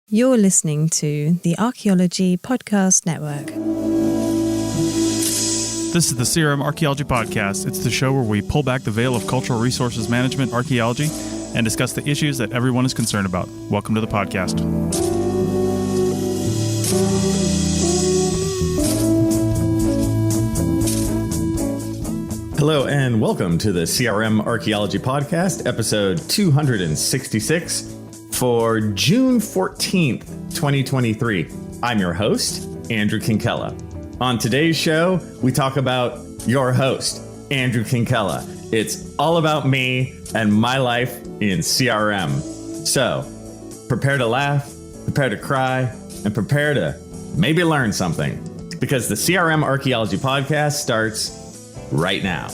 You're listening to the Archaeology Podcast Network. This is the CRM Archaeology Podcast. It's the show where we pull back the veil of cultural resources management, archaeology, and discuss the issues that everyone is concerned about. Welcome to the podcast. Hello and welcome to the CRM Archaeology Podcast, episode 266 for June 14th, 2023. I'm your host, Andrew Kinkella. On today's show, we talk about your host, Andrew Kinkella. It's all about me and my life in CRM. So, prepare to laugh, prepare to cry, and prepare to maybe learn something, because the CRM Archaeology Podcast starts right now.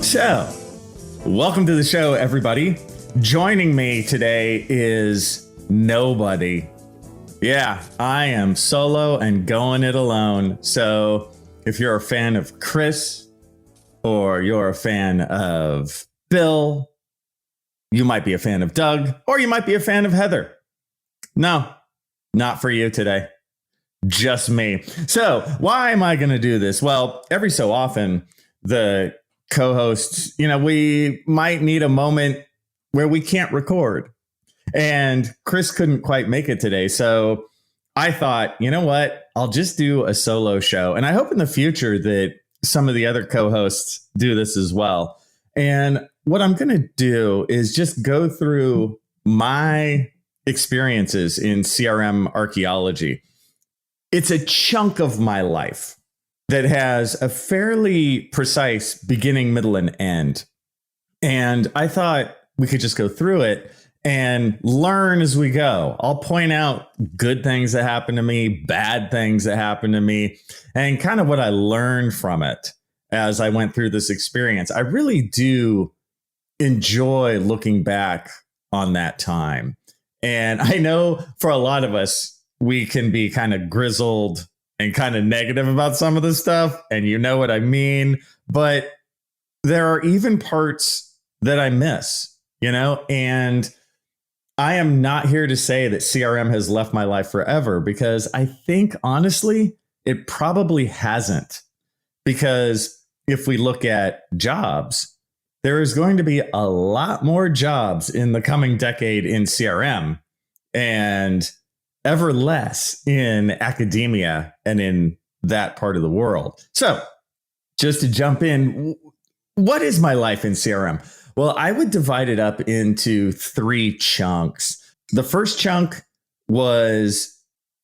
So, welcome to the show, everybody. Joining me today is nobody. Yeah, I am solo and going it alone. So, if you're a fan of Chris or you're a fan of Bill, you might be a fan of Doug, or you might be a fan of Heather. No, not for you today. Just me. So why am I going to do this? Well, every so often, the co-hosts, we might need a moment where we can't record. And Chris couldn't quite make it today. So I thought, you know what? I'll just do a solo show. And I hope in the future that some of the other co-hosts do this as well. And what I'm going to do is just go through my experiences in CRM archaeology. It's a chunk of my life that has a fairly precise beginning, middle, and end. And I thought we could just go through it and learn as we go. I'll point out good things that happen to me, bad things that happen to me, and kind of what I learned from it as I went through this experience. I really do enjoy looking back on that time. And I know for a lot of us, we can be kind of grizzled and kind of negative about some of this stuff. And you know what I mean? But there are even parts that I miss, and I am not here to say that CRM has left my life forever, because I think, honestly, it probably hasn't. Because if we look at jobs, there is going to be a lot more jobs in the coming decade in CRM and ever less in academia and in that part of the world. So just to jump in, what is my life in CRM? Well, I would divide it up into three chunks. The first chunk was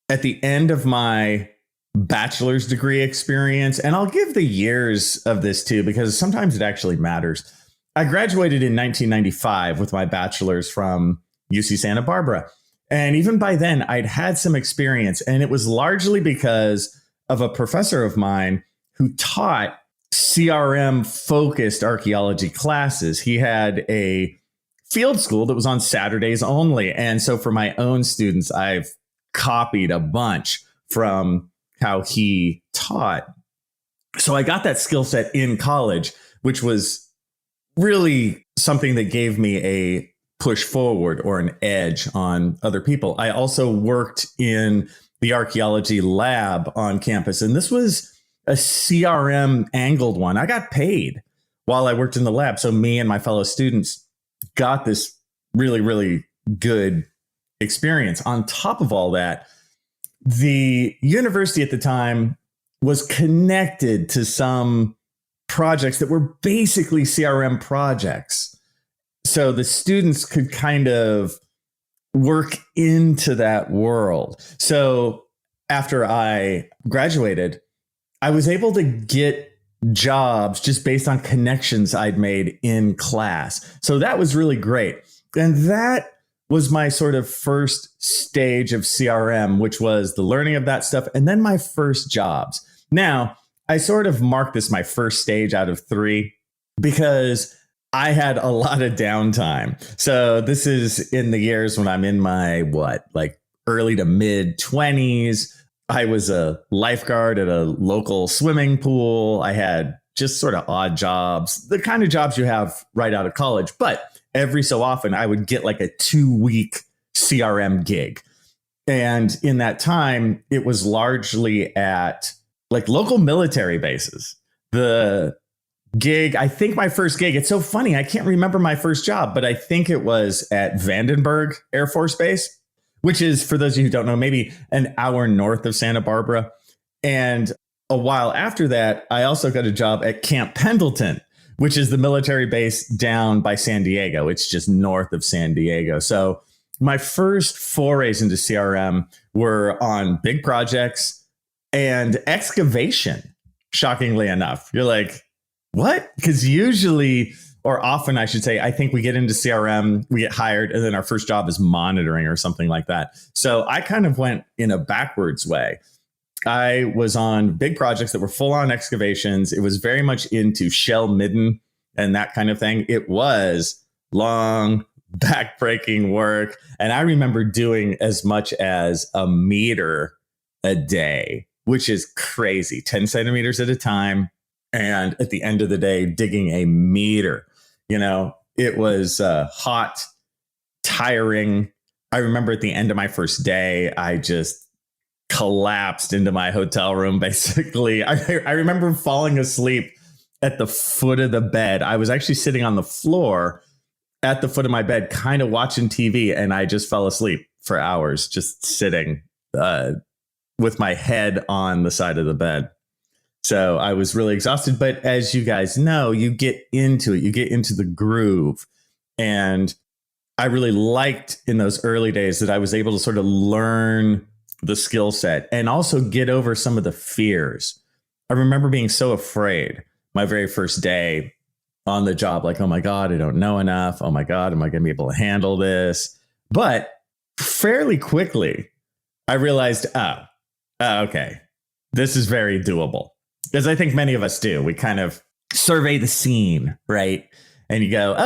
at the end of my bachelor's degree experience, and I'll give the years of this too, because sometimes it actually matters. I graduated in 1995 with my bachelor's from UC Santa Barbara. And even by then, I'd had some experience, and it was largely because of a professor of mine who taught CRM-focused archaeology classes. He had a field school that was on Saturdays only. And so for my own students, I've copied a bunch from how he taught. So I got that skill set in college, which was really something that gave me a push forward or an edge on other people. I also worked in the archaeology lab on campus, and this was a CRM angled one. I got paid while I worked in the lab. So me and my fellow students got this really, really good experience. On top of all that, the university at the time was connected to some projects that were basically CRM projects. So the students could kind of work into that world. So after I graduated, I was able to get jobs just based on connections I'd made in class. So that was really great. And that was my sort of first stage of CRM, which was the learning of that stuff. And then my first jobs. Now, I sort of marked this my first stage out of three because I had a lot of downtime. So this is in the years when I'm in my, early to mid 20s. I was a lifeguard at a local swimming pool. I had just sort of odd jobs, the kind of jobs you have right out of college. But every so often I would get like a 2-week CRM gig. And in that time, it was largely at like local military bases. The gig, I think my first gig, it's so funny, I can't remember my first job, but I think it was at Vandenberg Air Force Base, which is, for those of you who don't know, maybe an hour north of Santa Barbara. And a while after that, I also got a job at Camp Pendleton, which is the military base down by San Diego. It's just north of San Diego. So my first forays into CRM were on big projects and excavation, shockingly enough. You're like, what? Because usually, or often I should say, I think we get into CRM, we get hired, and then our first job is monitoring or something like that. So I kind of went in a backwards way. I was on big projects that were full on excavations. It was very much into shell midden and that kind of thing. It was long, backbreaking work. And I remember doing as much as a meter a day, which is crazy, 10 centimeters at a time. And at the end of the day, digging a meter, it was hot, tiring. I remember at the end of my first day, I just collapsed into my hotel room, basically. I remember falling asleep at the foot of the bed. I was actually sitting on the floor at the foot of my bed, kind of watching TV, and I just fell asleep for hours, just sitting with my head on the side of the bed. So I was really exhausted. But as you guys know, you get into it, you get into the groove. And I really liked in those early days that I was able to sort of learn the skill set and also get over some of the fears. I remember being so afraid my very first day on the job, like, oh my God, I don't know enough. Oh my God, am I going to be able to handle this? But fairly quickly, I realized, okay, this is very doable. As I think many of us do. We kind of survey the scene, right? And you go,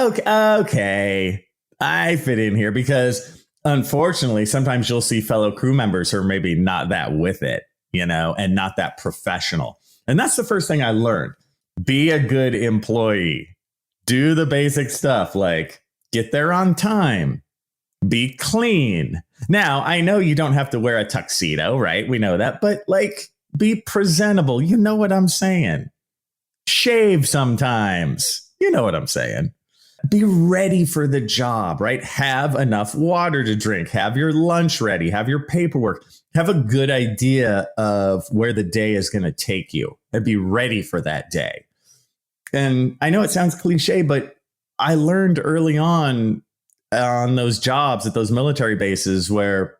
okay, I fit in here, because unfortunately, sometimes you'll see fellow crew members who are maybe not that with it, and not that professional. And that's the first thing I learned. Be a good employee. Do the basic stuff, like get there on time, be clean. Now, I know you don't have to wear a tuxedo, right? We know that, but like, be presentable. You know what I'm saying? Shave sometimes. You know what I'm saying? Be ready for the job, right? Have enough water to drink. Have your lunch ready. Have your paperwork. Have a good idea of where the day is going to take you and be ready for that day. And I know it sounds cliche, but I learned early on those jobs at those military bases where,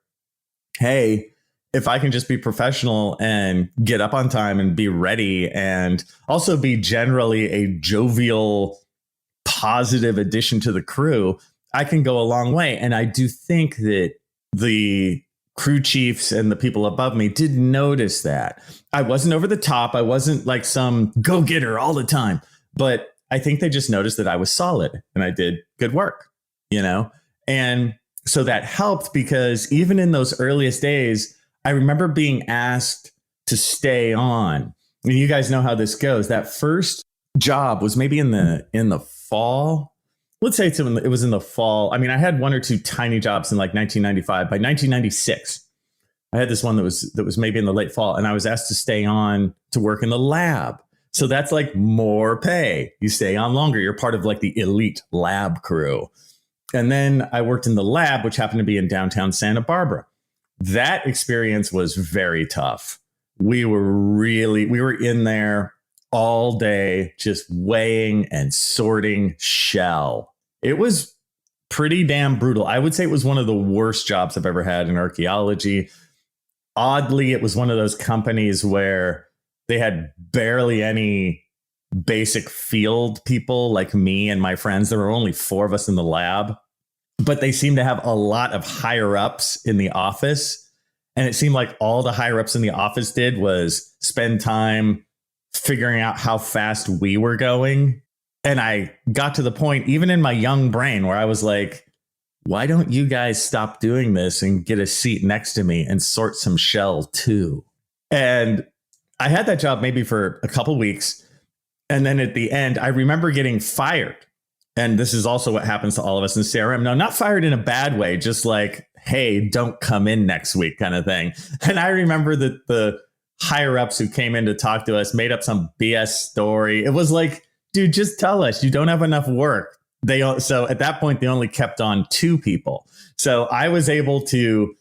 hey, if I can just be professional and get up on time and be ready, and also be generally a jovial, positive addition to the crew, I can go a long way. And I do think that the crew chiefs and the people above me did notice that. I wasn't over the top. I wasn't like some go-getter all the time. But I think they just noticed that I was solid and I did good work, And so that helped, because even in those earliest days, I remember being asked to stay on. And you guys know how this goes. That first job was maybe in the fall. Let's say it was in the fall. I mean, I had one or two tiny jobs in like 1995. By 1996, I had this one that was maybe in the late fall, and I was asked to stay on to work in the lab. So that's like more pay. You stay on longer. You're part of like the elite lab crew. And then I worked in the lab, which happened to be in downtown Santa Barbara. That experience was very tough. We were in there all day, just weighing and sorting shell. It was pretty damn brutal. I would say it was one of the worst jobs I've ever had in archaeology. Oddly, it was one of those companies where they had barely any basic field people like me and my friends. There were only 4 of us in the lab. But they seem to have a lot of higher ups in the office. And it seemed like all the higher ups in the office did was spend time figuring out how fast we were going. And I got to the point, even in my young brain, where I was like, why don't you guys stop doing this and get a seat next to me and sort some shell too? And I had that job maybe for a couple weeks. And then at the end, I remember getting fired. And this is also what happens to all of us in CRM. No, not fired in a bad way, just like, hey, don't come in next week kind of thing. And I remember that the higher ups who came in to talk to us made up some BS story. It was like, dude, just tell us you don't have enough work. So at that point, they only kept on 2 people. So I was able to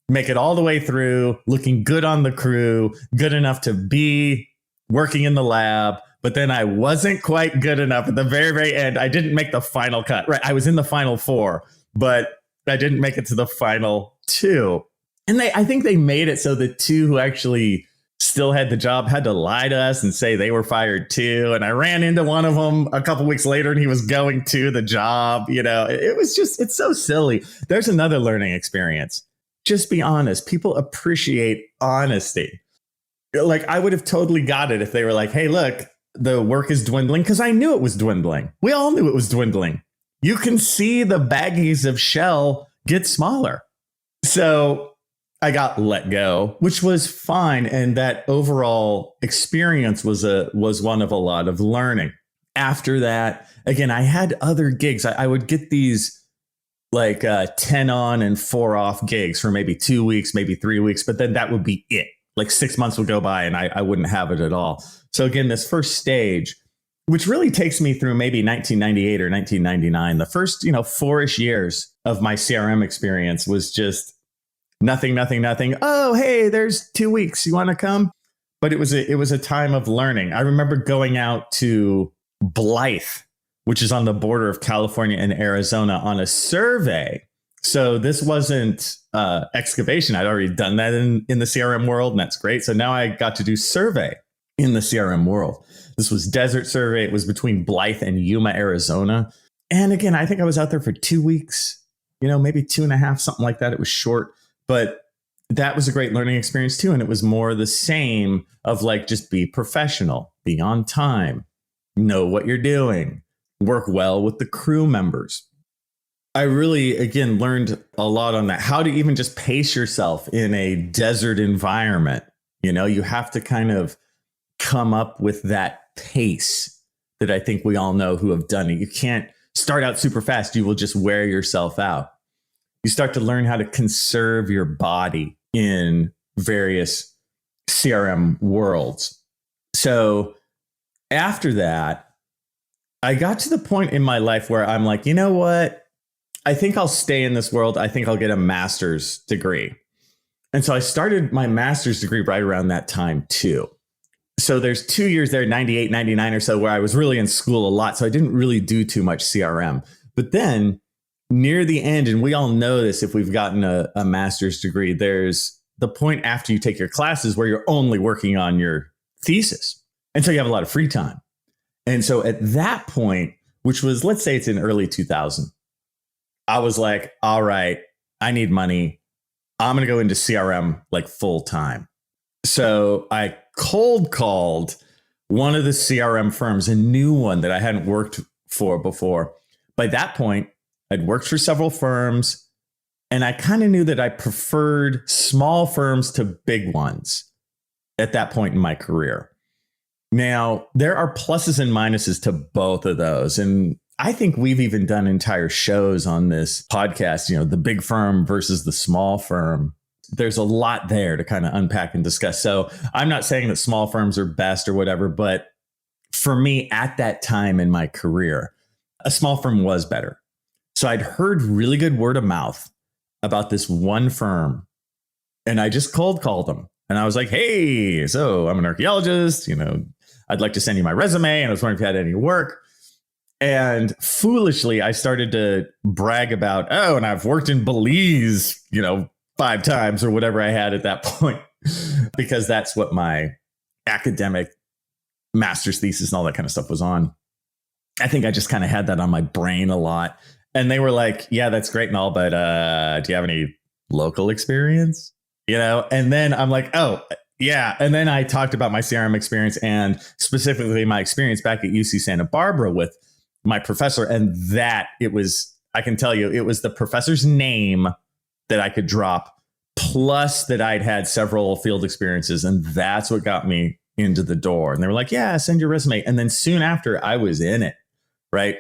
make it all the way through, looking good on the crew, good enough to be working in the lab. But then I wasn't quite good enough at the very, very end. I didn't make the final cut. Right. I was in the final 4, but I didn't make it to the final 2. And I think they made it so the 2 who actually still had the job had to lie to us and say they were fired too. And I ran into one of them a couple weeks later and he was going to the job. It was just, it's so silly. There's another learning experience. Just be honest. People appreciate honesty. Like I would have totally got it if they were like, hey, look, the work is dwindling, because I knew it was dwindling. We all knew it was dwindling. You can see the baggies of shell get smaller. So I got let go, which was fine. And that overall experience was one of a lot of learning. After that, again, I had other gigs. I would get these like 10 on and 4 off gigs for maybe 2 weeks, maybe 3 weeks, but then that would be it. Like 6 months would go by and I wouldn't have it at all. So again, this first stage, which really takes me through maybe 1998 or 1999, the first, 4-ish years of my CRM experience was just nothing. Oh, hey, there's 2 weeks. You want to come? But it was a time of learning. I remember going out to Blythe, which is on the border of California and Arizona, on a survey. So this wasn't excavation. I'd already done that in the CRM world, and that's great. So now I got to do survey in the CRM world. This was desert survey. It was between Blythe and Yuma, Arizona. And again, I think I was out there for 2 weeks, maybe 2.5, something like that. It was short. But that was a great learning experience too. And it was more the same of like, just be professional, be on time, know what you're doing, work well with the crew members. I really, again, learned a lot on that. How to even just pace yourself in a desert environment. You have to kind of come up with that pace that I think we all know who have done it. You can't start out super fast. You will just wear yourself out. You start to learn how to conserve your body in various CRM worlds. So after that, I got to the point in my life where I'm like, you know what? I think I'll stay in this world. I think I'll get a master's degree. And so I started my master's degree right around that time too. So there's 2 years there, 98, 99 or so, where I was really in school a lot. So I didn't really do too much CRM. But then near the end, and we all know this if we've gotten a master's degree, there's the point after you take your classes where you're only working on your thesis. And so you have a lot of free time. And so at that point, which was, let's say it's in early 2000, I was like, all right, I need money. I'm going to go into CRM like full time. So I cold called one of the CRM firms, a new one that I hadn't worked for before. By that point, I'd worked for several firms, and I kind of knew that I preferred small firms to big ones at that point in my career. Now, there are pluses and minuses to both of those. And I think we've even done entire shows on this podcast, the big firm versus the small firm. There's a lot there to kind of unpack and discuss. So I'm not saying that small firms are best or whatever, but for me at that time in my career, a small firm was better. So I'd heard really good word of mouth about this one firm, and I just cold called them. And I was like, hey, so I'm an archaeologist, I'd like to send you my resume. And I was wondering if you had any work. And foolishly, I started to brag about, and I've worked in Belize, 5 times or whatever I had at that point, because that's what my academic master's thesis and all that kind of stuff was on. I think I just kind of had that on my brain a lot. And they were like, yeah, that's great and all, but do you have any local experience? And then I'm like, oh, yeah. And then I talked about my CRM experience and specifically my experience back at UC Santa Barbara with my professor. And that I can tell you, it was the professor's name that I could drop, plus that I'd had several field experiences. And that's what got me into the door. And they were like, yeah, send your resume. And then soon after, I was in it, right?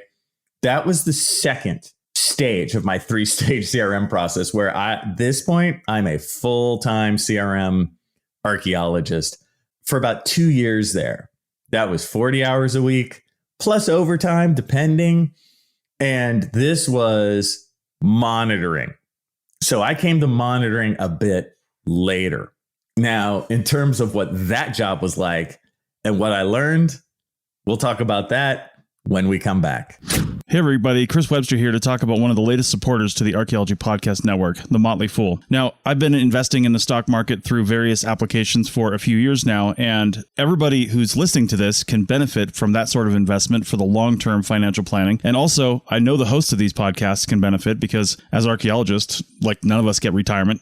That was the second stage of my 3-stage CRM process, where at this point, I'm a full-time CRM archaeologist for about 2 years there. That was 40 hours a week plus overtime, depending. And this was monitoring. So I came to monitoring a bit later. Now, in terms of what that job was like and what I learned, we'll talk about that when we come back. Hey everybody, Chris Webster here to talk about one of the latest supporters to the Archaeology Podcast Network, the Motley Fool. Now, I've been investing in the stock market through various applications for a few years now, and everybody who's listening to this can benefit from that sort of investment for the long-term financial planning. And also, I know the hosts of these podcasts can benefit because as archaeologists, like none of us get retirement.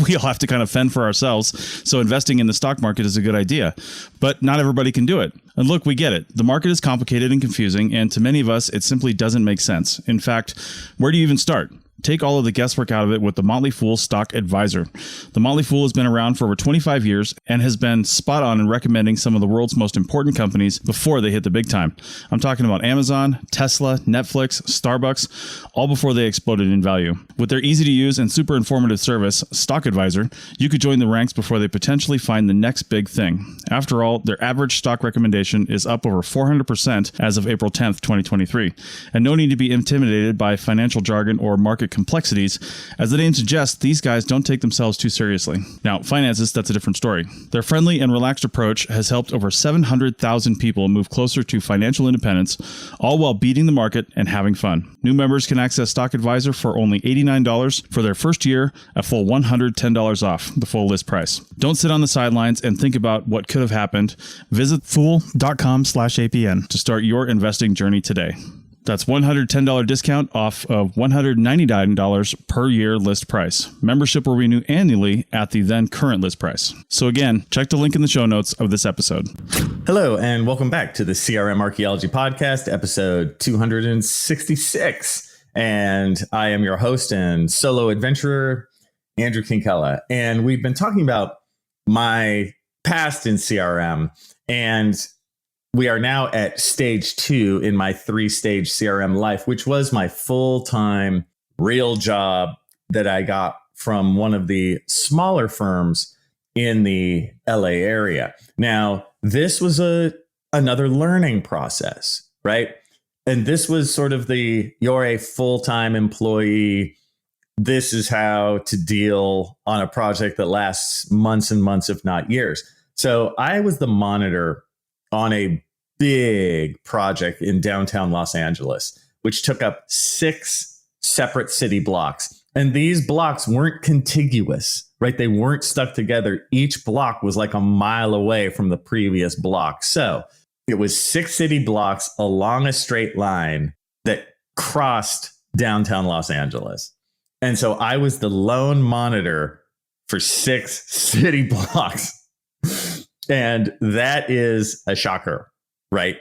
We all have to kind of fend for ourselves. So investing in the stock market is a good idea, but not everybody can do it. And look, we get it. The market is complicated and confusing, and to many of us, it simply doesn't make sense. In fact, where do you even start? Take all of the guesswork out of it with the Motley Fool Stock Advisor. The Motley Fool has been around for over 25 years and has been spot on in recommending some of the world's most important companies before they hit the big time. I'm talking about Amazon, Tesla, Netflix, Starbucks, all before they exploded in value. With their easy to use and super informative service, Stock Advisor, you could join the ranks before they potentially find the next big thing. After all, their average stock recommendation is up over 400% as of April 10th, 2023. And no need to be intimidated by financial jargon or market complexities. As the name suggests, these guys don't take themselves too seriously. Now, finances, that's a different story. Their friendly and relaxed approach has helped over 700,000 people move closer to financial independence, all while beating the market and having fun. New members can access Stock Advisor for only $89 for their first year, a full $110 off the full list price. Don't sit on the sidelines and think about what could have happened. Visit fool.com/APN to start your investing journey today. That's $110 discount off of $199 per year list price. Membership will renew annually at the then current list price. So again, check the link in the show notes of this episode. Hello, and welcome back to the CRM Archaeology Podcast, episode 266. And I am your host and solo adventurer, Andrew Kinkella. And we've been talking about my past in CRM, and we are now at stage 2 in my 3-stage CRM life, which was my full-time real job that I got from one of the smaller firms in the LA area. Now, this was another learning process, right? And this was sort of you're a full-time employee. This is how to deal on a project that lasts months and months, if not years. So I was the monitor on a big project in downtown Los Angeles, which took up 6 separate city blocks. And these blocks weren't contiguous, right? They weren't stuck together. Each block was like a mile away from the previous block. So it was 6 city blocks along a straight line that crossed downtown Los Angeles. And so I was the lone monitor for 6 city blocks. And that is a shocker, right?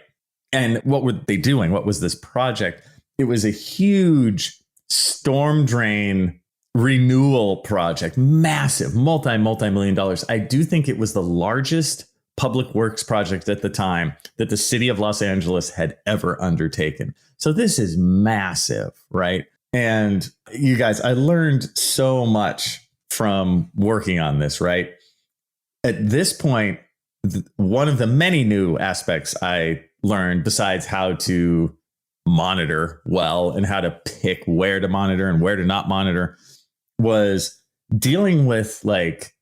And what were they doing? What was this project? It was a huge storm drain renewal project, massive, multi-million dollars. I do think it was the largest public works project at the time that the city of Los Angeles had ever undertaken. So this is massive, right? And you guys, I learned so much from working on this, right? At this point, one of the many new aspects I learned, besides how to monitor well and how to pick where to monitor and where to not monitor, was dealing with like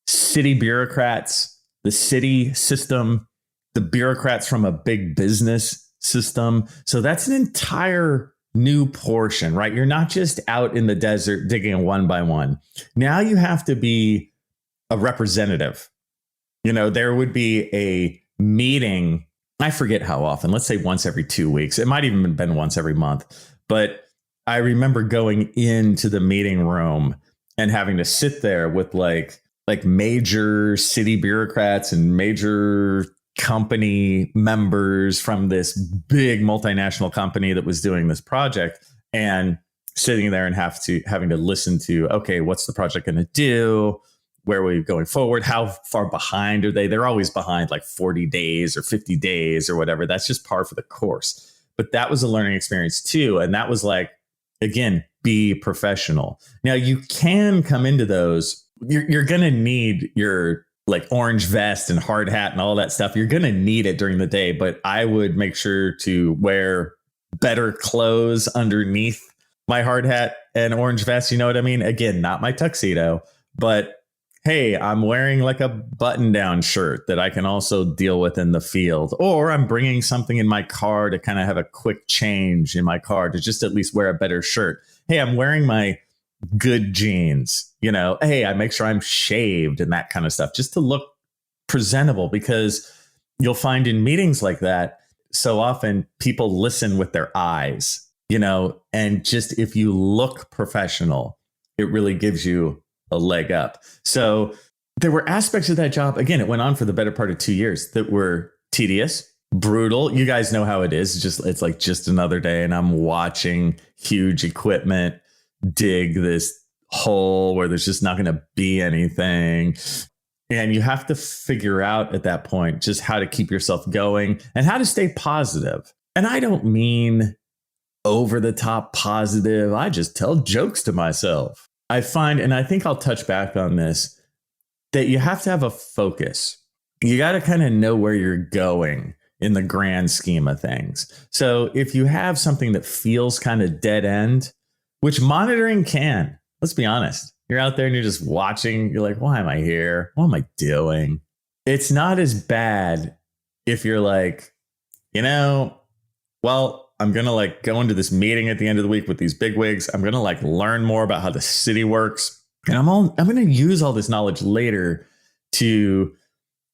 city bureaucrats, the city system, the bureaucrats from a big business system. So that's an entire new portion, right? You're not just out in the desert digging one by one. Now you have to be a representative. You know, there would be a meeting, I forget how often, let's say once every 2 weeks. It might even have been once every month. But I remember going into the meeting room and having to sit there with like major city bureaucrats and major company members from this big multinational company that was doing this project, and sitting there and having to listen to, okay, what's the project going to do? Where are we going forward? How far behind are they? They're always behind like 40 days or 50 days or whatever. That's just par for the course. But that was a learning experience too. And that was like, again, be professional. Now you can come into those. You're going to need your like orange vest and hard hat and all that stuff. You're going to need it during the day. But I would make sure to wear better clothes underneath my hard hat and orange vest. You know what I mean? Again, not my tuxedo, but hey, I'm wearing like a button down shirt that I can also deal with in the field, or I'm bringing something in my car to kind of have a quick change in my car to just at least wear a better shirt. Hey, I'm wearing my good jeans, you know, hey, I make sure I'm shaved and that kind of stuff just to look presentable, because you'll find in meetings like that, so often people listen with their eyes, you know, and just if you look professional, it really gives you a leg up. So there were aspects of that job. Again, it went on for the better part of 2 years that were tedious, brutal. You guys know how it is. It's like just another day. And I'm watching huge equipment dig this hole where there's just not going to be anything. And you have to figure out at that point just how to keep yourself going and how to stay positive. And I don't mean over the top positive. I just tell jokes to myself. I find, and I think I'll touch back on this, that you have to have a focus. You got to kind of know where you're going in the grand scheme of things. So if you have something that feels kind of dead end, which monitoring can, let's be honest, you're out there and you're just watching. You're like, why am I here? What am I doing? It's not as bad if you're like, you know, well, I'm going to like go into this meeting at the end of the week with these bigwigs. I'm going to like learn more about how the city works. And I'm going to use all this knowledge later to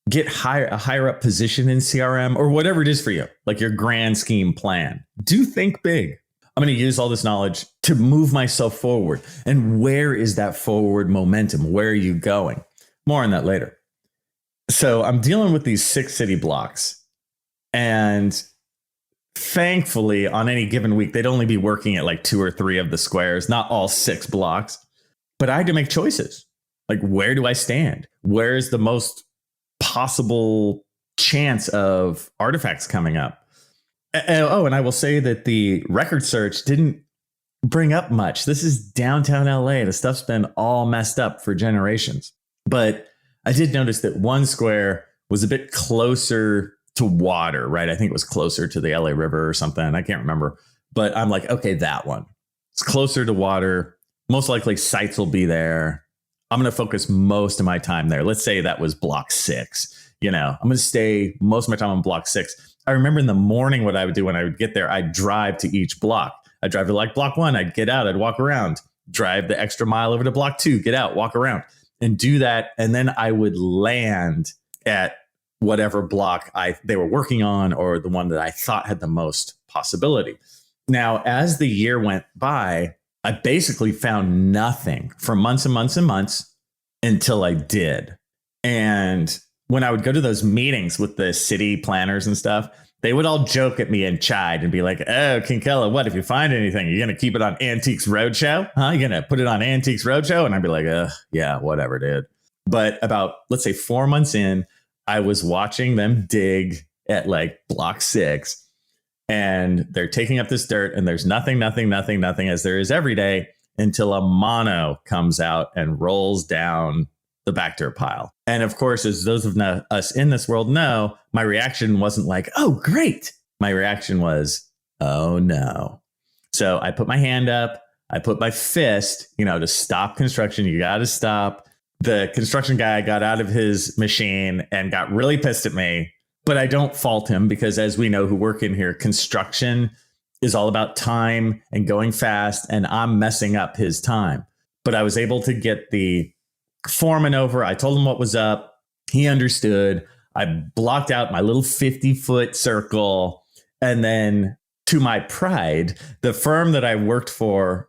get a higher up position in CRM or whatever it is for you, like your grand scheme plan. Do think big. I'm going to use all this knowledge to move myself forward. And where is that forward momentum? Where are you going? More on that later. So I'm dealing with these 6 city blocks, and thankfully, on any given week, they'd only be working at like 2 or 3 of the squares, not all 6 blocks. But I had to make choices. Like, where do I stand? Where's the most possible chance of artifacts coming up? And I will say that the record search didn't bring up much. This is downtown LA. The stuff's been all messed up for generations. But I did notice that one square was a bit closer to water, right? I think it was closer to the LA River or something. I can't remember. But I'm like, okay, that one. It's closer to water. Most likely sites will be there. I'm going to focus most of my time there. Let's say that was block 6. You know, I'm going to stay most of my time on block 6. I remember in the morning what I would do when I would get there. I'd drive to each block. I'd drive to like block 1. I'd get out. I'd walk around, drive the extra mile over to block 2, get out, walk around and do that. And then I would land at whatever block they were working on, or the one that I thought had the most possibility. Now, as the year went by, I basically found nothing for months and months and months until I did. And when I would go to those meetings with the city planners and stuff, they would all joke at me and chide and be like, oh, Kinkella, what if you find anything? You're going to keep it on Antiques Roadshow? Huh? You're going to put it on Antiques Roadshow? And I'd be like, yeah, whatever, dude. But about, let's say 4 months in, I was watching them dig at like block 6. And they're taking up this dirt, and there's nothing, as there is every day, until a mono comes out and rolls down the back dirt pile. And of course, as those of us in this world know, my reaction wasn't like, oh, great. My reaction was, oh, no. So I put my hand up. I put my fist, to stop construction. You got to stop. The construction guy got out of his machine and got really pissed at me. But I don't fault him, because as we know who work in here, construction is all about time and going fast, and I'm messing up his time. But I was able to get the foreman over. I told him what was up. He understood. I blocked out my little 50-foot circle. And then, to my pride, the firm that I worked for,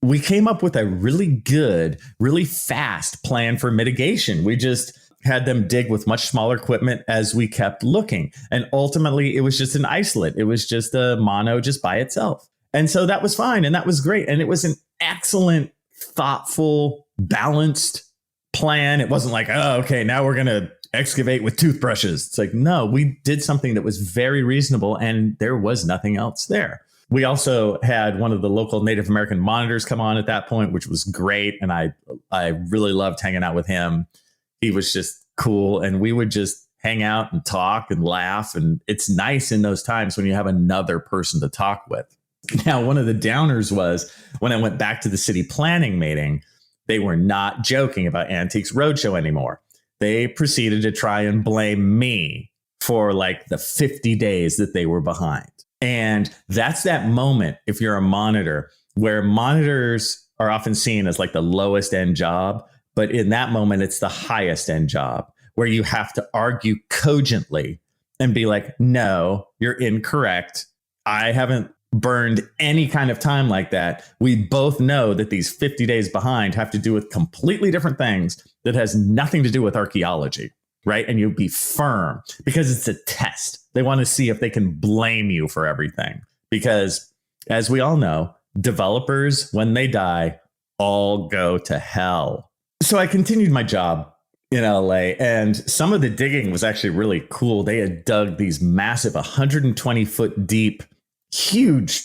we came up with a really good, really fast plan for mitigation. We just had them dig with much smaller equipment as we kept looking. And ultimately, it was just an isolate. It was just a mono just by itself. And so that was fine. And that was great. And it was an excellent, thoughtful, balanced plan. It wasn't like, oh, okay, now we're going to excavate with toothbrushes. It's like, no, we did something that was very reasonable and there was nothing else there. We also had one of the local Native American monitors come on at that point, which was great. And I really loved hanging out with him. He was just cool. And we would just hang out and talk and laugh. And it's nice in those times when you have another person to talk with. Now, one of the downers was when I went back to the city planning meeting, they were not joking about Antiques Roadshow anymore. They proceeded to try and blame me for like the 50 days that they were behind. And that's that moment, if you're a monitor, where monitors are often seen as like the lowest end job. But in that moment, it's the highest end job where you have to argue cogently and be like, no, you're incorrect. I haven't burned any kind of time like that. We both know that these 50 days behind have to do with completely different things that has nothing to do with archaeology. Right. And you be firm because it's a test. They want to see if they can blame you for everything, because as we all know, developers, when they die, all go to hell. So I continued my job in LA, and some of the digging was actually really cool. They had dug these massive 120 foot deep, huge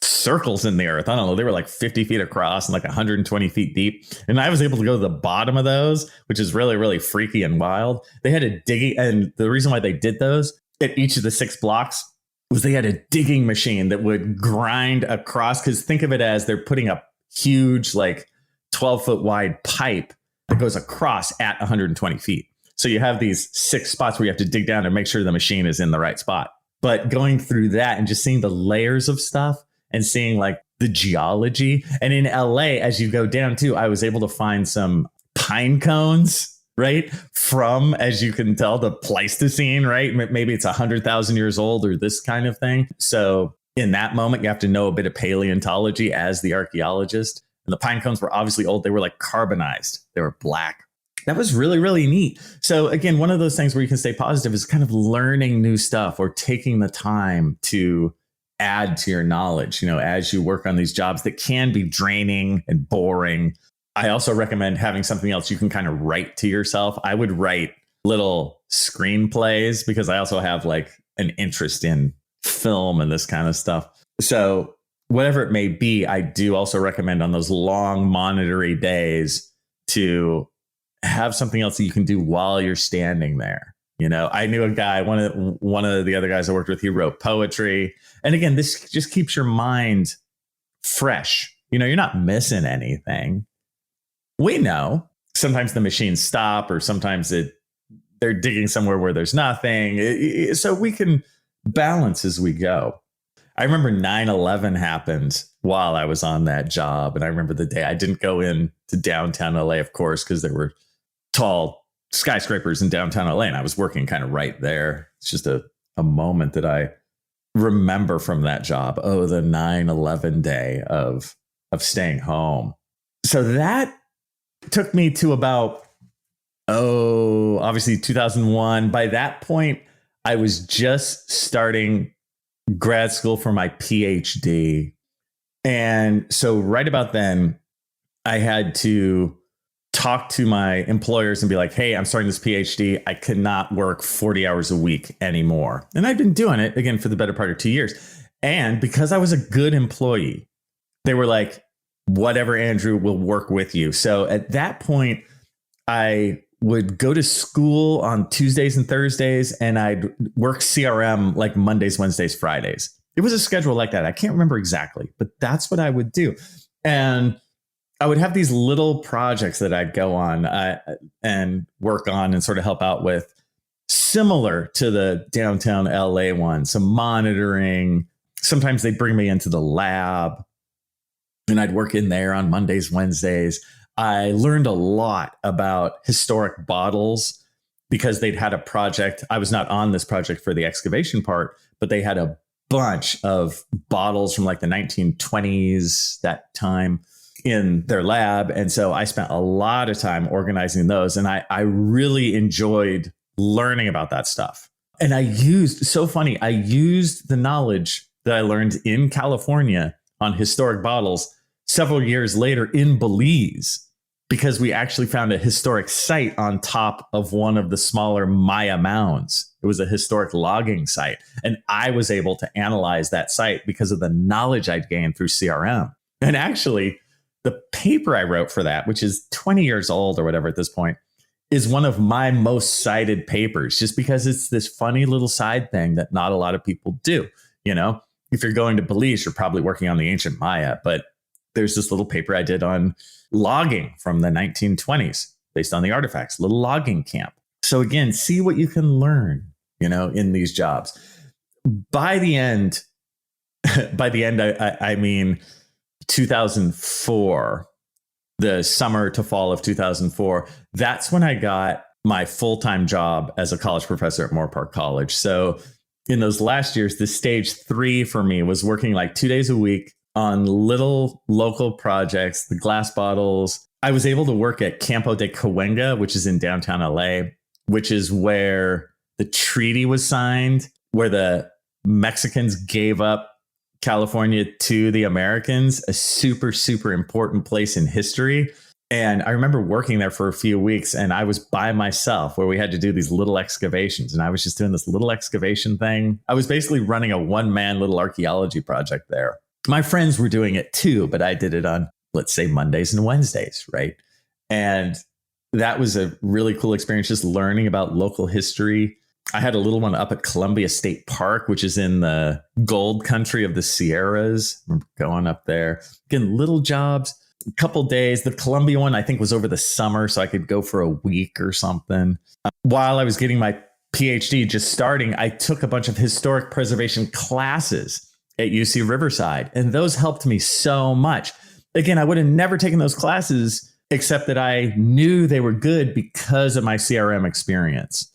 circles in the earth. I don't know. They were like 50 feet across and like 120 feet deep. And I was able to go to the bottom of those, which is really, really freaky and wild. They had a digging. And the reason why they did those at each of the 6 blocks was they had a digging machine that would grind across. Because think of it as they're putting a huge, like 12-foot wide pipe that goes across at 120 feet. So you have these 6 spots where you have to dig down and make sure the machine is in the right spot. But going through that and just seeing the layers of stuff and seeing like the geology. And in LA, as you go down too, I was able to find some pine cones, right? From, as you can tell, the Pleistocene, right? Maybe it's 100,000 years old or this kind of thing. So in that moment, you have to know a bit of paleontology as the archaeologist. And the pine cones were obviously old. They were like carbonized. They were black. That was really, really neat. So again, one of those things where you can stay positive is kind of learning new stuff or taking the time to add to your knowledge, you know, as you work on these jobs that can be draining and boring. I also recommend having something else you can kind of write to yourself. I would write little screenplays because I also have like an interest in film and this kind of stuff. So whatever it may be, I do also recommend on those long monitory days to have something else that you can do while you're standing there. You know, I knew a guy, one of the other guys I worked with, he wrote poetry. And again, this just keeps your mind fresh. You know, you're not missing anything. We know sometimes the machines stop or sometimes they're digging somewhere where there's nothing. So we can balance as we go. I remember 9/11 happened while I was on that job. And I remember the day I didn't go in to downtown LA, of course, because there were tall skyscrapers in downtown LA, and I was working kind of right there. It's just a moment that I remember from that job. Oh, the 9/11 day of staying home. So that took me to about, obviously 2001. By that point, I was just starting grad school for my PhD. And so right about then, I had to talk to my employers and be like, hey, I'm starting this PhD. I cannot work 40 hours a week anymore. And I've been doing it again for the better part of 2 years. And because I was a good employee, they were like, whatever, Andrew, will work with you. So at that point, I would go to school on Tuesdays and Thursdays, and I'd work CRM like Mondays, Wednesdays, Fridays. It was a schedule like that. I can't remember exactly, but that's what I would do. And I would have these little projects that I'd go on and work on and sort of help out with, similar to the downtown LA one. Some monitoring. Sometimes they'd bring me into the lab and I'd work in there on Mondays, Wednesdays. I learned a lot about historic bottles because they'd had a project. I was not on this project for the excavation part, but they had a bunch of bottles from like the 1920s, that time, in their lab. And so I spent a lot of time organizing those. And I really enjoyed learning about that stuff. And I used the knowledge that I learned in California on historic bottles several years later in Belize because we actually found a historic site on top of one of the smaller Maya mounds. It was a historic logging site. And I was able to analyze that site because of the knowledge I'd gained through CRM. And actually, the paper I wrote for that, which is 20 years old or whatever at this point, is one of my most cited papers, just because it's this funny little side thing that not a lot of people do. You know, if you're going to Belize, you're probably working on the ancient Maya, but there's this little paper I did on logging from the 1920s based on the artifacts, little logging camp. So again, see what you can learn, you know, in these jobs. By the end, I mean 2004, the summer to fall of 2004. That's when I got my full-time job as a college professor at Moorpark College. So in those last years, the stage 3 for me was working like 2 days a week on little local projects, the glass bottles. I was able to work at Campo de Cahuenga, which is in downtown LA, which is where the treaty was signed, where the Mexicans gave up California to the Americans, a super, super important place in history. And I remember working there for a few weeks, and I was by myself where we had to do these little excavations. And I was just doing this little excavation thing. I was basically running a one-man little archaeology project there. My friends were doing it too, but I did it on, let's say, Mondays and Wednesdays, right? And that was a really cool experience, just learning about local history. I had a little one up at Columbia State Park, which is in the gold country of the Sierras. I remember going up there, getting little jobs, a couple days. The Columbia one, I think, was over the summer, so I could go for a week or something. While I was getting my PhD, just starting, I took a bunch of historic preservation classes at UC Riverside, and those helped me so much. Again, I would have never taken those classes, except that I knew they were good because of my CRM experience.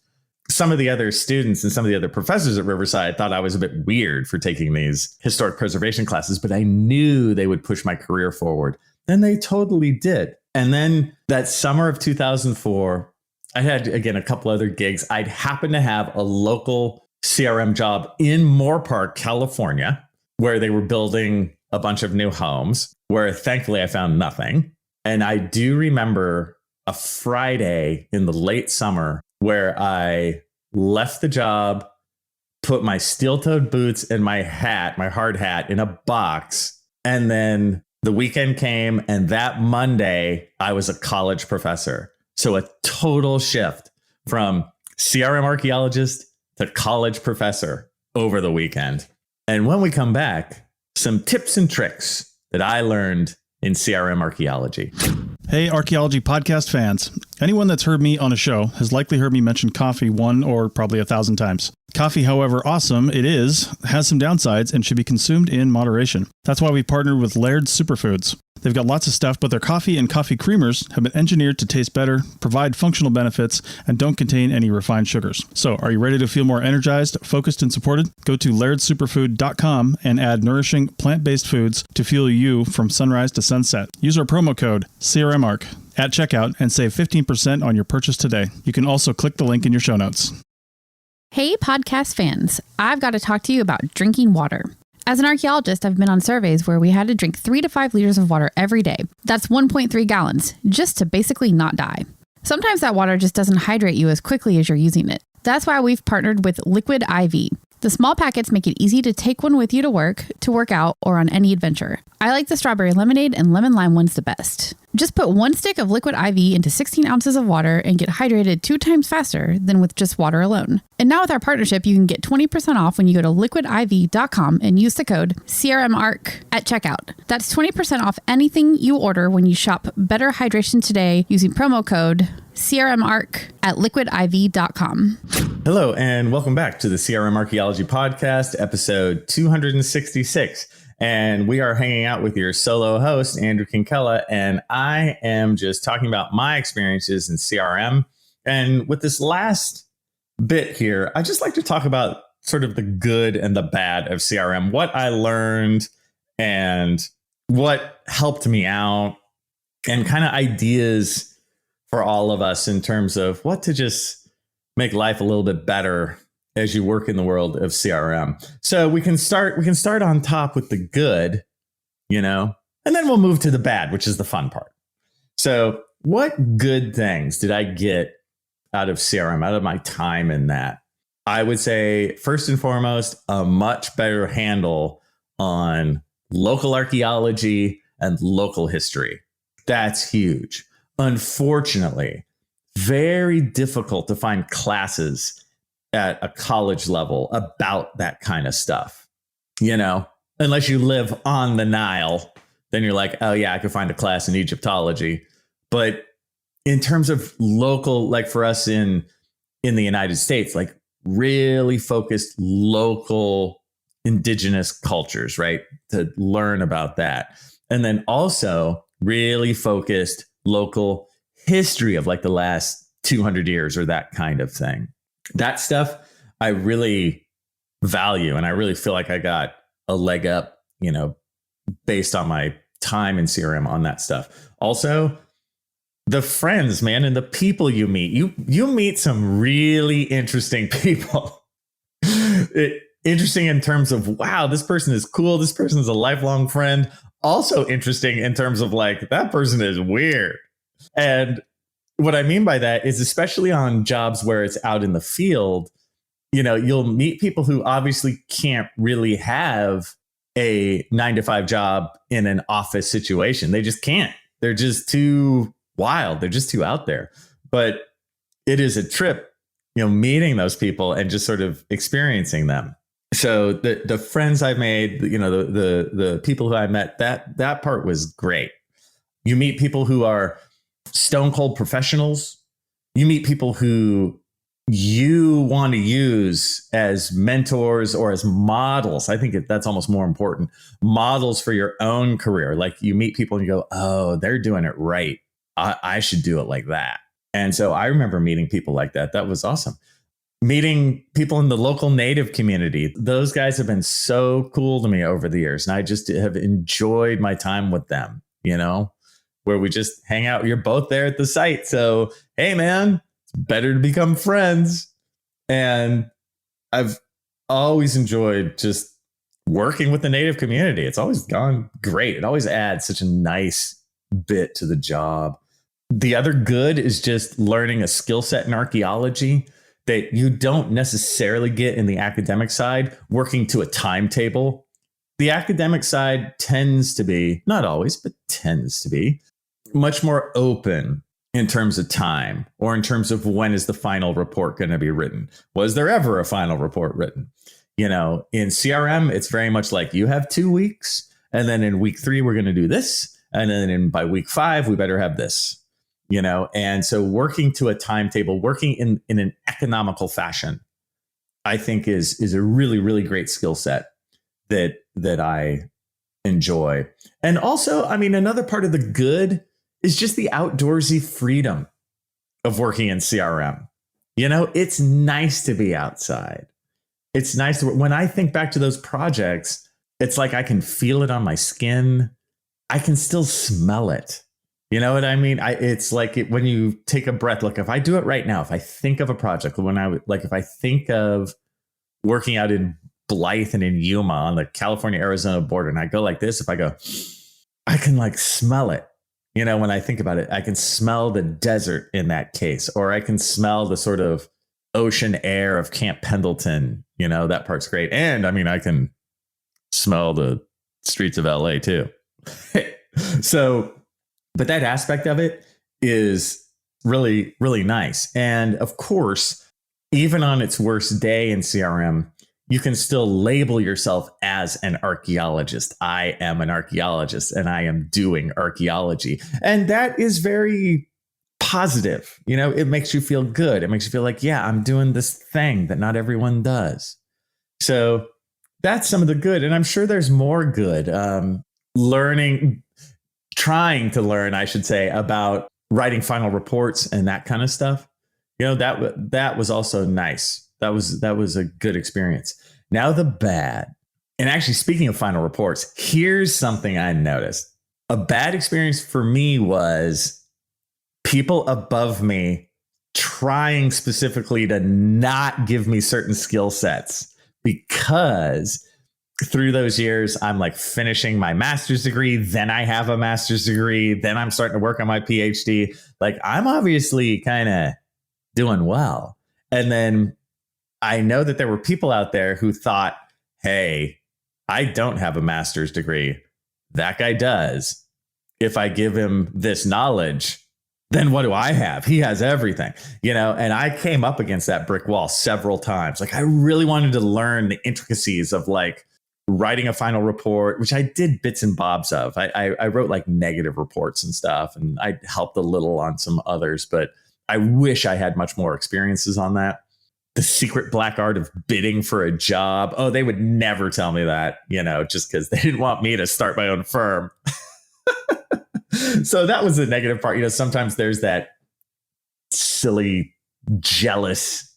Some of the other students and some of the other professors at Riverside thought I was a bit weird for taking these historic preservation classes, but I knew they would push my career forward. And they totally did. And then that summer of 2004, I had, again, a couple other gigs. I'd happen to have a local CRM job in Moorpark, California, where they were building a bunch of new homes, where thankfully I found nothing. And I do remember a Friday in the late summer where I left the job, put my steel-toed boots and my hat, my hard hat, in a box. And then the weekend came, and that Monday, I was a college professor. So a total shift from CRM archaeologist to college professor over the weekend. And when we come back, some tips and tricks that I learned in CRM archaeology. Hey, Archaeology podcast fans. Anyone that's heard me on a show has likely heard me mention coffee 1 or probably 1,000 times. Coffee, however awesome it is, has some downsides and should be consumed in moderation. That's why we partnered with Laird Superfoods. They've got lots of stuff, but their coffee and coffee creamers have been engineered to taste better, provide functional benefits, and don't contain any refined sugars. So, are you ready to feel more energized, focused, and supported? Go to lairdsuperfood.com and add nourishing plant-based foods to fuel you from sunrise to sunset. Use our promo code CRMARC at checkout and save 15% on your purchase today. You can also click the link in your show notes. Hey, podcast fans. I've got to talk to you about drinking water. As an archaeologist, I've been on surveys where we had to drink 3 to 5 liters of water every day. That's 1.3 gallons, just to basically not die. Sometimes that water just doesn't hydrate you as quickly as you're using it. That's why we've partnered with Liquid IV. The small packets make it easy to take one with you to work out, or on any adventure. I like the strawberry lemonade and lemon lime ones the best. Just put 1 stick of Liquid IV into 16 ounces of water and get hydrated 2 times faster than with just water alone. And now with our partnership, you can get 20% off when you go to liquidiv.com and use the code CRMARC at checkout. That's 20% off anything you order when you shop Better Hydration today using promo code CRMARC at liquidiv.com. Hello, and welcome back to the CRM Archaeology Podcast, episode 266. And we are hanging out with your solo host, Andrew Kinkella, and I am just talking about my experiences in CRM. And with this last bit here, I just like to talk about sort of the good and the bad of CRM, what I learned and what helped me out, and kind of ideas for all of us in terms of what to just make life a little bit better as you work in the world of CRM. So we can start on top with the good, and then we'll move to the bad, which is the fun part. So what good things did I get out of CRM, out of my time in that? I would say, first and foremost, a much better handle on local archaeology and local history. That's huge. Unfortunately, very difficult to find classes at a college level about that kind of stuff. Unless you live on the Nile, then you're like, oh yeah, I could find a class in Egyptology. But in terms of local, like for us in the United States, like really focused local indigenous cultures, right? To learn about that. And then also really focused local history of like the last 200 years or that kind of thing. That stuff I really value. And I really feel like I got a leg up, based on my time in CRM on that stuff. Also, the friends, man, and the people you meet. You meet some really interesting people. Interesting in terms of, wow, this person is cool. This person is a lifelong friend. Also interesting in terms of like, that person is weird. And what I mean by that is, especially on jobs where it's out in the field, you'll meet people who obviously can't really have a 9-to-5 job in an office situation. They just can't. They're just too wild. They're just too out there. But it is a trip, meeting those people and just sort of experiencing them. So the friends I've made, the people who I met, that part was great. You meet people who are stone cold professionals. You meet people who you want to use as mentors or as models. I think that's almost more important. Models for your own career. Like you meet people and you go, oh, they're doing it right. I should do it like that. And so I remember meeting people like that. That was awesome. Meeting people in the local Native community. Those guys have been so cool to me over the years. And I just have enjoyed my time with them, where we just hang out. You're both there at the site. So, hey, man, it's better to become friends. And I've always enjoyed just working with the Native community. It's always gone great. It always adds such a nice bit to the job. The other good is just learning a skill set in archaeology that you don't necessarily get in the academic side, working to a timetable. The academic side tends to be, not always, but tends to be much more open in terms of time, or in terms of when is the final report going to be written? Was there ever a final report written? In CRM, it's very much like you have 2 weeks, and then in week 3, we're going to do this. And then by week 5, we better have this. And so working to a timetable, working in an economical fashion, I think is a really, really great skill set that I enjoy. And also, another part of the good is just the outdoorsy freedom of working in CRM. It's nice to be outside. It's nice when I think back to those projects, it's like I can feel it on my skin. I can still smell it. You know what I mean? It's like when you take a breath. Look, if I do it right now, if I think of a project, if I think of working out in Blythe and in Yuma on the California-Arizona border, and I go like this, if I go, I can like smell it. When I think about it, I can smell the desert in that case, or I can smell the sort of ocean air of Camp Pendleton. That part's great. And I can smell the streets of LA too. So, but that aspect of it is really, really nice. And of course, even on its worst day in CRM, you can still label yourself as an archaeologist. I am an archaeologist and I am doing archaeology. And that is very positive. It makes you feel good. It makes you feel like, yeah, I'm doing this thing that not everyone does. So that's some of the good. And I'm sure there's more good. Trying to learn, I should say, about writing final reports and that kind of stuff. That was also nice. That was a good experience. Now the bad. And actually, speaking of final reports, here's something I noticed. A bad experience for me was people above me trying specifically to not give me certain skill sets because through those years, I'm like finishing my master's degree. Then I have a master's degree. Then I'm starting to work on my PhD. Like I'm obviously kind of doing well. And then I know that there were people out there who thought, hey, I don't have a master's degree. That guy does. If I give him this knowledge, then what do I have? He has everything, and I came up against that brick wall several times. Like I really wanted to learn the intricacies of like writing a final report, which I did bits and bobs of. I wrote like negative reports and stuff, and I helped a little on some others, but I wish I had much more experiences on that. The secret black art of bidding for a job. Oh, they would never tell me that, just because they didn't want me to start my own firm. So that was the negative part. Sometimes there's that silly, jealous,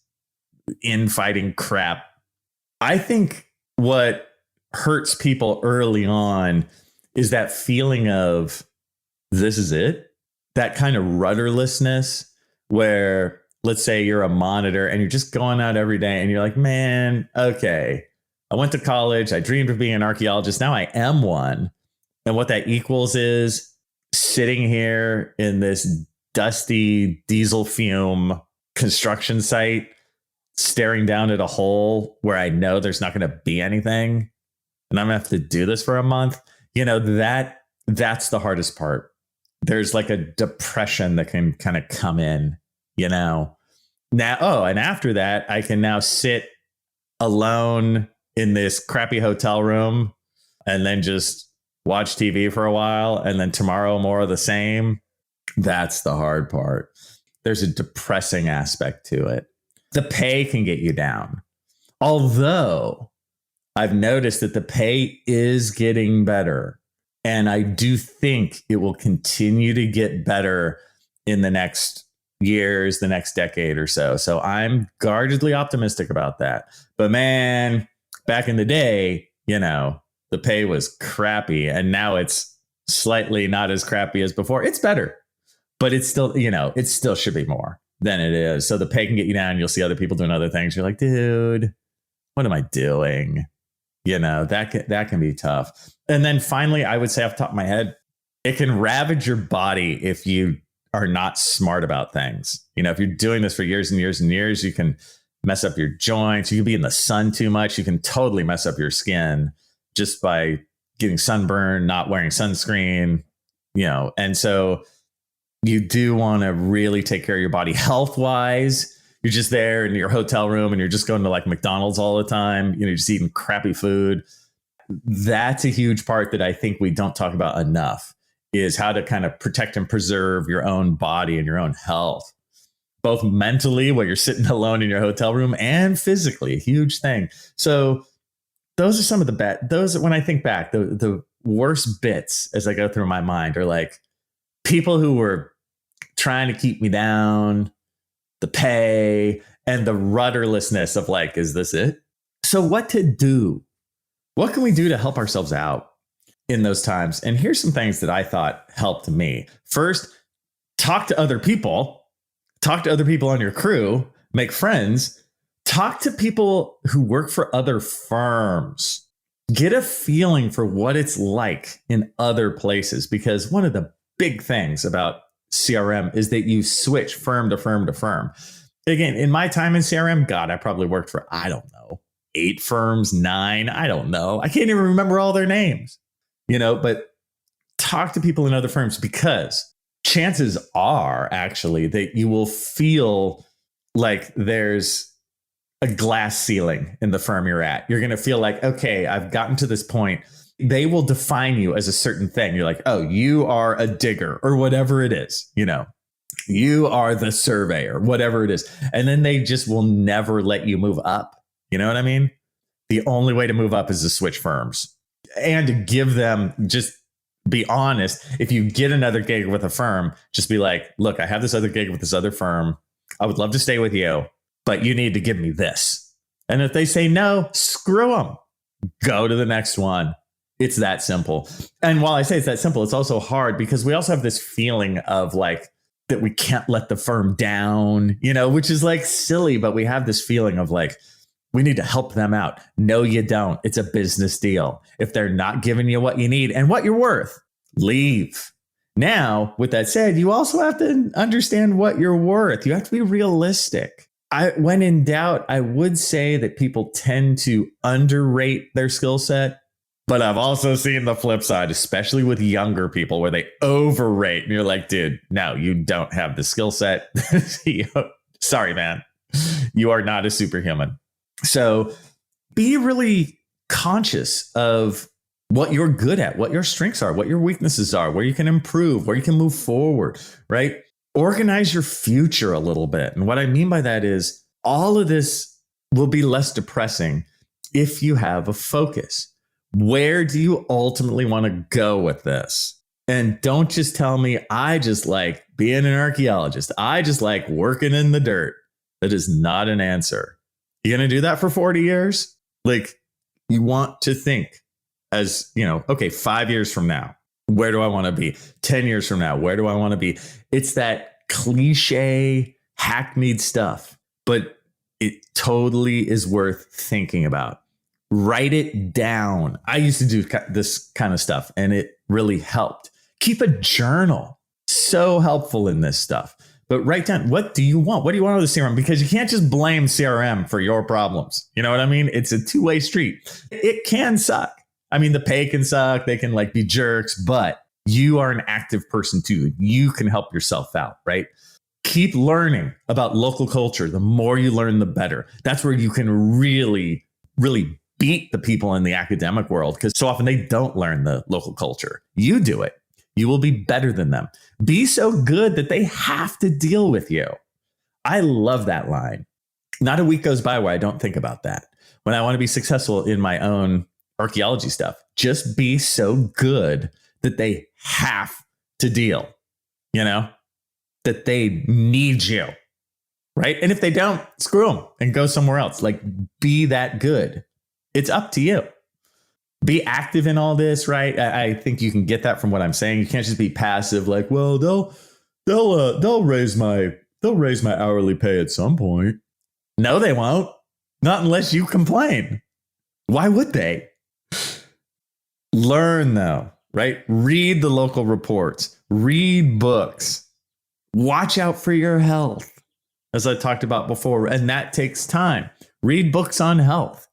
infighting crap. I think what hurts people early on is that feeling of this is it, that kind of rudderlessness where, let's say you're a monitor and you're just going out every day and you're like, man, okay, I went to college. I dreamed of being an archaeologist. Now I am one. And what that equals is sitting here in this dusty diesel fume construction site, staring down at a hole where I know there's not going to be anything. And I'm going to have to do this for a month. That's the hardest part. There's like a depression that can kind of come in, now. And after that, I can now sit alone in this crappy hotel room and then just watch TV for a while. And then tomorrow, more of the same. That's the hard part. There's a depressing aspect to it. The pay can get you down. Although I've noticed that the pay is getting better. And I do think it will continue to get better in the next years, the next decade or so. So I'm guardedly optimistic about that. But man, back in the day, the pay was crappy. And now it's slightly not as crappy as before. It's better, but it's still, it still should be more than it is. So the pay can get you down. You'll see other people doing other things. You're like, dude, what am I doing? That can be tough. And then finally, I would say off the top of my head, it can ravage your body if you are not smart about things. If you're doing this for years and years and years, you can mess up your joints. You can be in the sun too much. You can totally mess up your skin just by getting sunburned, not wearing sunscreen, and so you do want to really take care of your body health wise. You're just there in your hotel room and you're just going to like McDonald's all the time. You're just eating crappy food. That's a huge part that I think we don't talk about enough, is how to kind of protect and preserve your own body and your own health, both mentally while you're sitting alone in your hotel room and physically. A huge thing. So those are some of those, when I think back, the worst bits as I go through my mind are like people who were trying to keep me down, the pay, and the rudderlessness of like, is this it? So what to do? What can we do to help ourselves out in those times? And here's some things that I thought helped me. First, talk to other people on your crew, make friends, talk to people who work for other firms, get a feeling for what it's like in other places. Because one of the big things about CRM is that you switch firm to firm to firm. Again, in my time in CRM, God, I probably worked for, 8 firms, 9. I don't know. I can't even remember all their names, but talk to people in other firms, because chances are actually that you will feel like there's a glass ceiling in the firm you're at. You're going to feel like, okay, I've gotten to this point. They will define you as a certain thing. You're like, oh, you are a digger or whatever it is, you are the surveyor, whatever it is. And then they just will never let you move up. You know what I mean? The only way to move up is to switch firms and to give them, just be honest. If you get another gig with a firm, just be like, look, I have this other gig with this other firm. I would love to stay with you, but you need to give me this. And if they say no, screw them. Go to the next one. It's that simple. And while I say it's that simple, it's also hard because we also have this feeling of like that we can't let the firm down, which is like silly, but we have this feeling of like, We need to help them out. No, you don't. It's a business deal. If they're not giving you what you need and what you're worth, leave. Now, with that said, you also have to understand what you're worth. You have to be realistic. When in doubt, I would say that people tend to underrate their skill set. But I've also seen the flip side, especially with younger people, where they overrate. And you're like, dude, no, you don't have the skill set. Sorry, man. You are not a superhuman. So be really conscious of what you're good at, what your strengths are, what your weaknesses are, where you can improve, where you can move forward, right? Organize your future a little bit. And what I mean by that is all of this will be less depressing if you have a focus. Where do you ultimately want to go with this? And don't just tell me, I just like being an archaeologist. I just like working in the dirt. That is not an answer. You're going to do that for 40 years? Like, you want to think as, okay, 5 years from now, where do I want to be? 10 years from now, where do I want to be? It's that cliche, hackneyed stuff, but it totally is worth thinking about. Write it down. I used to do this kind of stuff, and it really helped. Keep a journal. So helpful in this stuff. But write down, what do you want? What do you want out of the CRM? Because you can't just blame CRM for your problems. You know what I mean? It's a two-way street. It can suck. I mean, the pay can suck. They can be jerks, but you are an active person too. You can help yourself out, right? Keep learning about local culture. The more you learn, the better. That's where you can really, really beat the people in the academic world, because so often they don't learn the local culture. You do it. You will be better than them. Be so good that they have to deal with you. I love that line. Not a week goes by where I don't think about that. When I want to be successful in my own archaeology stuff, just be so good that they have to deal, that they need you, right? And if they don't, screw them and go somewhere else. Be that good. It's up to you. Be active in all this, right? I think you can get that from what I'm saying. You can't just be passive, well, they'll raise my hourly pay at some point. No, they won't. Not unless you complain. Why would they? Learn though, right? Read the local reports. Read books. Watch out for your health, as I talked about before, and that takes time. Read books on health.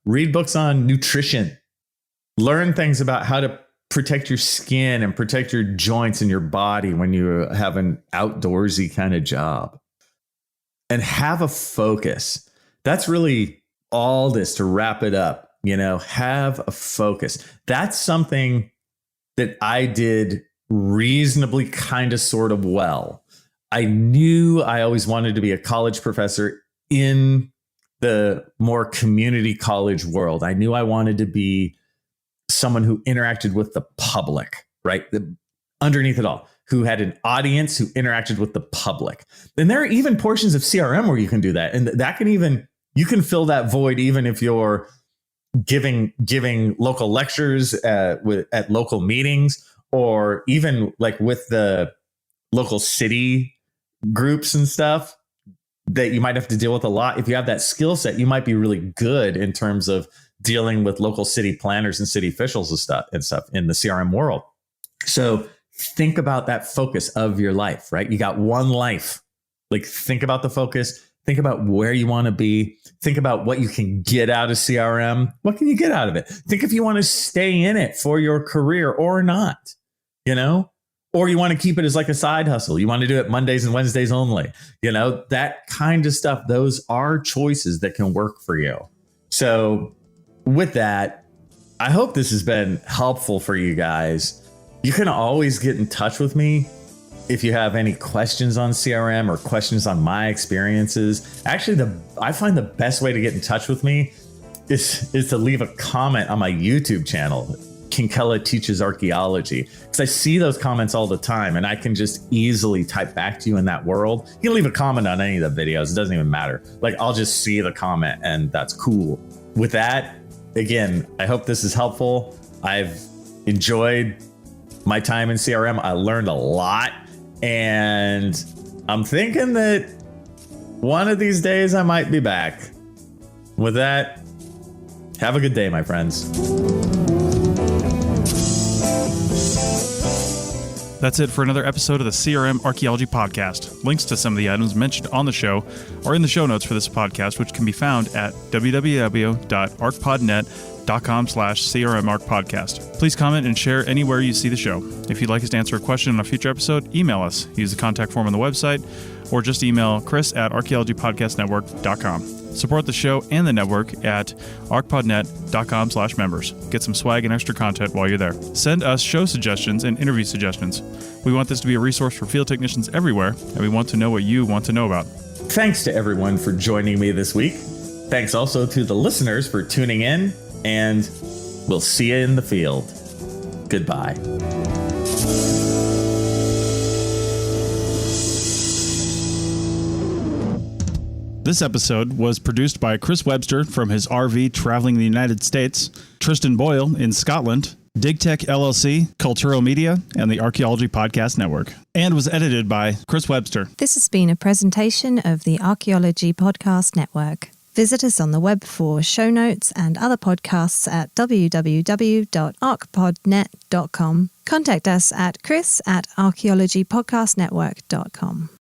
Read books on nutrition. Learn things about how to protect your skin and protect your joints and your body when you have an outdoorsy kind of job. And have a focus. That's really all this to wrap it up. Have a focus. That's something that I did reasonably kind of sort of well. I knew I always wanted to be a college professor in the more community college world. I knew I wanted to be someone who interacted with the public, right? Underneath it all, who had an audience, who interacted with the public. And there are even portions of CRM where you can do that. And that can you can fill that void even if you're giving local lectures at local meetings, or even with the local city groups and stuff that you might have to deal with a lot. If you have that skill set, you might be really good in terms of dealing with local city planners and city officials and stuff in the CRM world. So think about that focus of your life, right? You got one life. Think about the focus. Think about where you want to be. Think about what you can get out of CRM. What can you get out of it? Think if you want to stay in it for your career or not, or you want to keep it as a side hustle. You want to do it Mondays and Wednesdays only. That kind of stuff. Those are choices that can work for you. So with that, I hope this has been helpful for you guys. You can always get in touch with me if you have any questions on CRM or questions on my experiences. Actually, I find the best way to get in touch with me is to leave a comment on my YouTube channel. Kinkella Teaches Archaeology, because I see those comments all the time and I can just easily type back to you in that world. You can leave a comment on any of the videos. It doesn't even matter. I'll just see the comment and that's cool. With that, again, I hope this is helpful. I've enjoyed my time in CRM. I learned a lot, and I'm thinking that one of these days I might be back. with that, have a good day, my friends. That's it for another episode of the CRM Archaeology Podcast. Links to some of the items mentioned on the show are in the show notes for this podcast, which can be found at www.arcpodnet.com/CRMArcPodcast. Please comment and share anywhere you see the show. If you'd like us to answer a question on a future episode, email us. Use the contact form on the website, or just email chris@archaeologypodcastnetwork.com. Support the show and the network at arcpodnet.com/members. Get some swag and extra content while you're there. Send us show suggestions and interview suggestions. We want this to be a resource for field technicians everywhere, and we want to know what you want to know about. Thanks to everyone for joining me this week. Thanks also to the listeners for tuning in, and we'll see you in the field. Goodbye. This episode was produced by Chris Webster from his RV traveling the United States, Tristan Boyle in Scotland, DigTech LLC, Culturo Media, and the Archaeology Podcast Network, and was edited by Chris Webster. This has been a presentation of the Archaeology Podcast Network. Visit us on the web for show notes and other podcasts at www.arcpodnet.com. Contact us at chris@archaeologypodcastnetwork.com.